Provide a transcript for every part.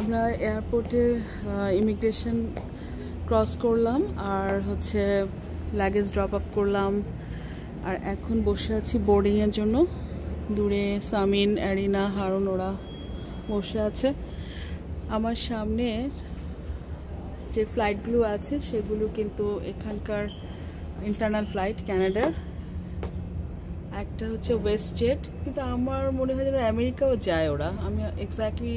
আমরা এয়ারপোর্টের immigration cross করলাম আর হচ্ছে লাগেজ ড্রপ আপ করলাম আর এখন বসে আছি বোর্ডিংয়ের জন্য। দূরে সামিন, অ্যারিনা, হারুন ওরা বসে আছে। আমার সামনে যে ফ্লাইটগুলো আছে সেগুলো কিন্তু এখানকার ইন্টারনাল ফ্লাইট ক্যানাডার। একটা হচ্ছে ওয়েস্ট জেট, কিন্তু আমার মনে হয় যেন আমেরিকাও যায় ওরা। আমি এক্স্যাক্টলি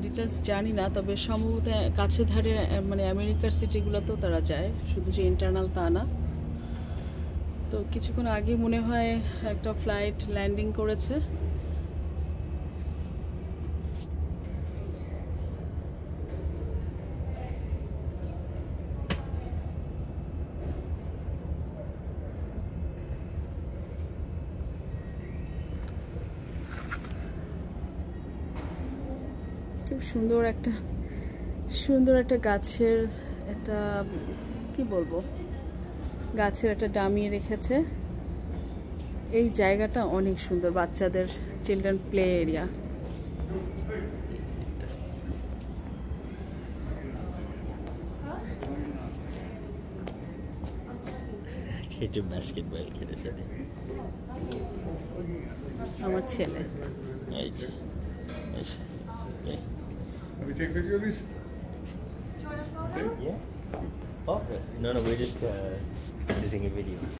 ডিটেলস জানি না, তবে সম্ভবত কাছে ধারে মানে আমেরিকার সিটিগুলোতেও তারা যায়, শুধু যে ইন্টারনাল তা না। তো কিছুক্ষণ আগে মনে হয় একটা ফ্লাইট ল্যান্ডিং করেছে। খুব সুন্দর একটা গাছের একটা কি বলবো, গাছের একটা ডামি রেখেছে। এই জায়গাটা অনেক সুন্দর, বাচ্চাদের চিলড্রেন প্লে এরিয়া। আমার ছেলে Let me take a video of these. Yeah. Oh, no, we're just using a video.